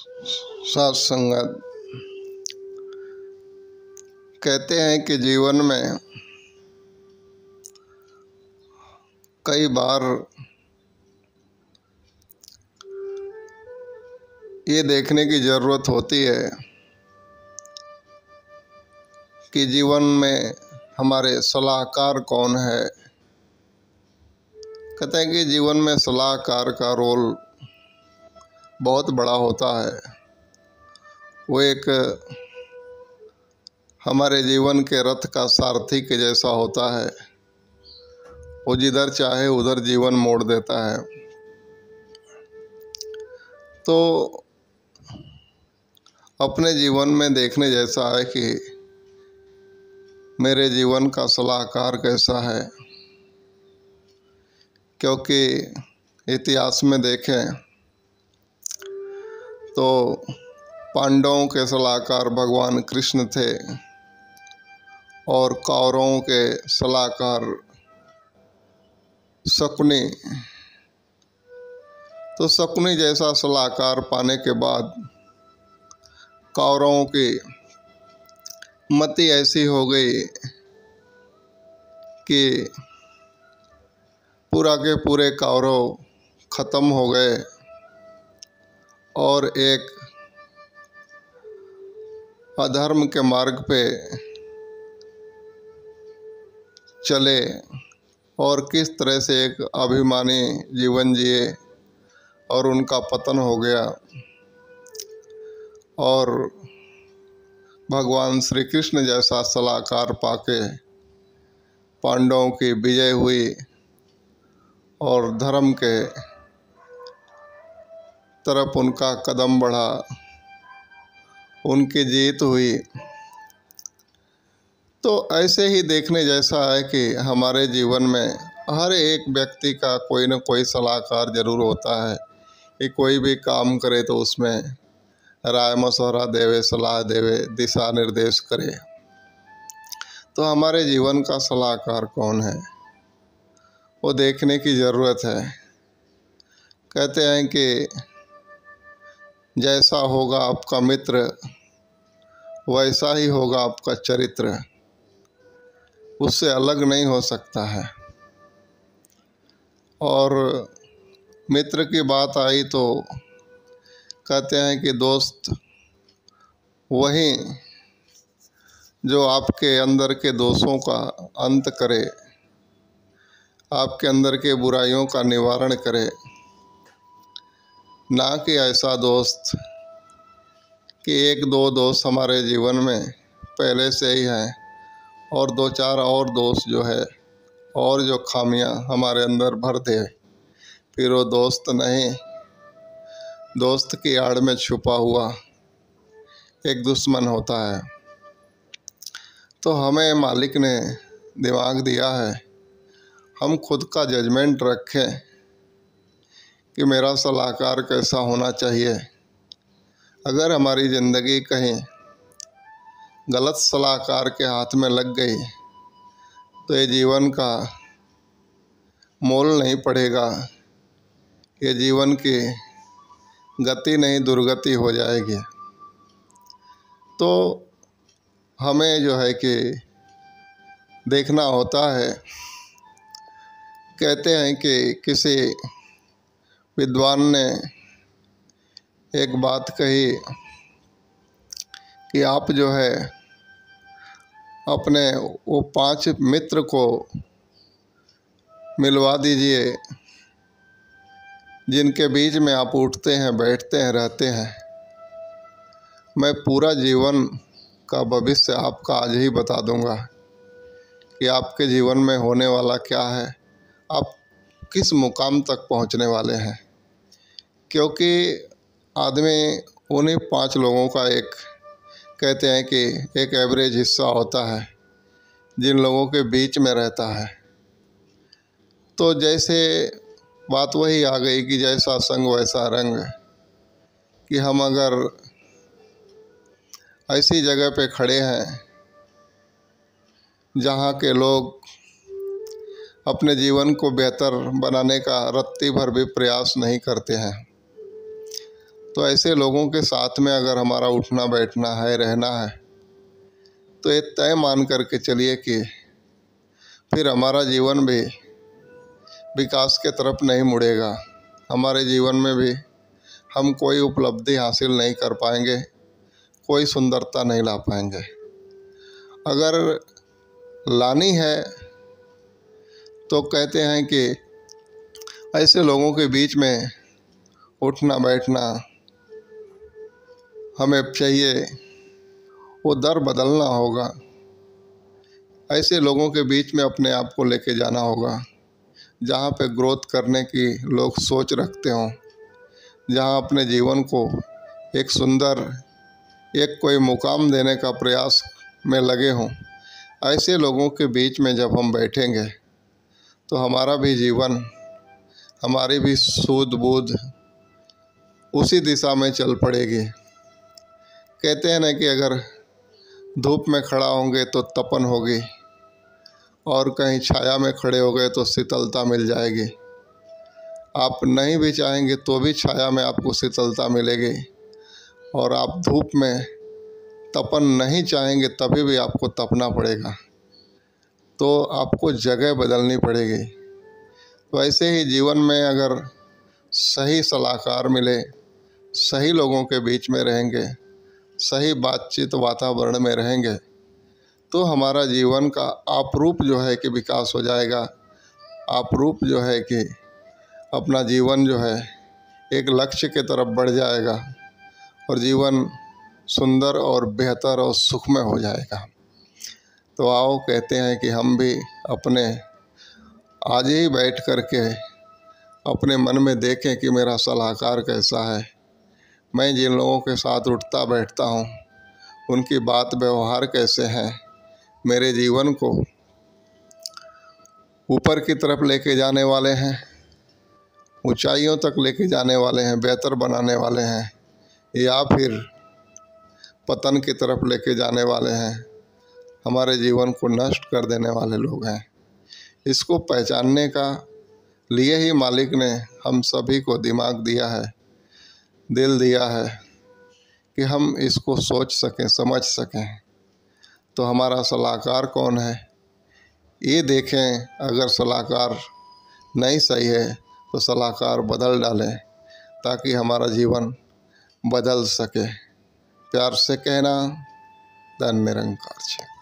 साथ संगत कहते हैं कि जीवन में कई बार ये देखने की ज़रूरत होती है कि जीवन में हमारे सलाहकार कौन है। कहते हैं कि जीवन में सलाहकार का रोल बहुत बड़ा होता है। वो एक हमारे जीवन के रथ का सारथी के जैसा होता है। वो जिधर चाहे उधर जीवन मोड़ देता है। तो अपने जीवन में देखने जैसा है कि मेरे जीवन का सलाहकार कैसा है, क्योंकि इतिहास में देखें तो पांडवों के सलाहकार भगवान कृष्ण थे और कौरवों के सलाहकार शकुनी। तो शकुनी जैसा सलाहकार पाने के बाद कौरवों की मति ऐसी हो गई कि पूरा के पूरे कौरव ख़त्म हो गए और एक अधर्म के मार्ग पे चले और किस तरह से एक अभिमानी जीवन जिए और उनका पतन हो गया और भगवान श्री कृष्ण जैसा सलाहकार पाके पांडवों की विजय हुई और धर्म के तरफ उनका कदम बढ़ा, उनकी जीत हुई। तो ऐसे ही देखने जैसा है कि हमारे जीवन में हर एक व्यक्ति का कोई न कोई सलाहकार ज़रूर होता है कि कोई भी काम करे तो उसमें राय मशवरा देवे, सलाह देवे, दिशा निर्देश करे। तो हमारे जीवन का सलाहकार कौन है, वो देखने की ज़रूरत है। कहते हैं कि जैसा होगा आपका मित्र वैसा ही होगा आपका चरित्र, उससे अलग नहीं हो सकता है। और मित्र की बात आई तो कहते हैं कि दोस्त वही जो आपके अंदर के दोषों का अंत करे, आपके अंदर के बुराइयों का निवारण करे, ना कि ऐसा दोस्त कि एक दो दोस्त हमारे जीवन में पहले से ही हैं और दो चार और दोस्त जो है और जो खामियां हमारे अंदर भर दे, फिर वो दोस्त नहीं, दोस्त की आड़ में छुपा हुआ एक दुश्मन होता है। तो हमें मालिक ने दिमाग दिया है, हम खुद का जजमेंट रखें कि मेरा सलाहकार कैसा होना चाहिए। अगर हमारी ज़िंदगी कहीं गलत सलाहकार के हाथ में लग गई तो ये जीवन का मोल नहीं पड़ेगा, ये जीवन की गति नहीं दुर्गति हो जाएगी। तो हमें जो है कि देखना होता है। कहते हैं कि किसी विद्वान ने एक बात कही कि आप जो है अपने वो 5 मित्र को मिलवा दीजिए जिनके बीच में आप उठते हैं, बैठते हैं, रहते हैं। मैं पूरा जीवन का भविष्य आपका आज ही बता दूंगा कि आपके जीवन में होने वाला क्या है, आप किस मुकाम तक पहुंचने वाले हैं। क्योंकि आदमी उन्हीं 5 लोगों का एक कहते हैं कि एक एवरेज हिस्सा होता है जिन लोगों के बीच में रहता है। तो जैसे बात वही आ गई कि जैसा संग वैसा रंग, कि हम अगर ऐसी जगह पे खड़े हैं जहाँ के लोग अपने जीवन को बेहतर बनाने का रत्ती भर भी प्रयास नहीं करते हैं, तो ऐसे लोगों के साथ में अगर हमारा उठना बैठना है, रहना है, तो ये तय मान करके चलिए कि फिर हमारा जीवन भी विकास के तरफ नहीं मुड़ेगा। हमारे जीवन में भी हम कोई उपलब्धि हासिल नहीं कर पाएंगे, कोई सुंदरता नहीं ला पाएंगे। अगर लानी है तो कहते हैं कि ऐसे लोगों के बीच में उठना बैठना हमें चाहिए, वो दर बदलना होगा। ऐसे लोगों के बीच में अपने आप को लेके जाना होगा जहाँ पे ग्रोथ करने की लोग सोच रखते हों, जहाँ अपने जीवन को एक सुंदर एक कोई मुकाम देने का प्रयास में लगे हों। ऐसे लोगों के बीच में जब हम बैठेंगे तो हमारा भी जीवन, हमारी भी सूझ बूझ उसी दिशा में चल पड़ेगी। कहते हैं ना कि अगर धूप में खड़ा होंगे तो तपन होगी और कहीं छाया में खड़े हो गए तो शीतलता मिल जाएगी। आप नहीं भी चाहेंगे तो भी छाया में आपको शीतलता मिलेगी, और आप धूप में तपन नहीं चाहेंगे तभी भी आपको तपना पड़ेगा। तो आपको जगह बदलनी पड़ेगी। तो ऐसे ही जीवन में अगर सही सलाहकार मिले, सही लोगों के बीच में रहेंगे, सही बातचीत वातावरण में रहेंगे, तो हमारा जीवन का आपरूप जो है कि विकास हो जाएगा। आपरूप जो है कि अपना जीवन जो है एक लक्ष्य के तरफ बढ़ जाएगा और जीवन सुंदर और बेहतर और सुखमय हो जाएगा। तो आओ कहते हैं कि हम भी अपने आज ही बैठ कर के अपने मन में देखें कि मेरा सलाहकार कैसा है। मैं जिन लोगों के साथ उठता बैठता हूँ उनकी बात व्यवहार कैसे हैं, मेरे जीवन को ऊपर की तरफ लेके जाने वाले हैं, ऊंचाइयों तक लेके जाने वाले हैं, बेहतर बनाने वाले हैं, या फिर पतन की तरफ लेके जाने वाले हैं, हमारे जीवन को नष्ट कर देने वाले लोग हैं। इसको पहचानने का लिए ही मालिक ने हम सभी को दिमाग दिया है, दिल दिया है कि हम इसको सोच सकें, समझ सकें। तो हमारा सलाहकार कौन है ये देखें। अगर सलाहकार नहीं सही है तो सलाहकार बदल डालें ताकि हमारा जीवन बदल सके। प्यार से कहना, धन निरंकार।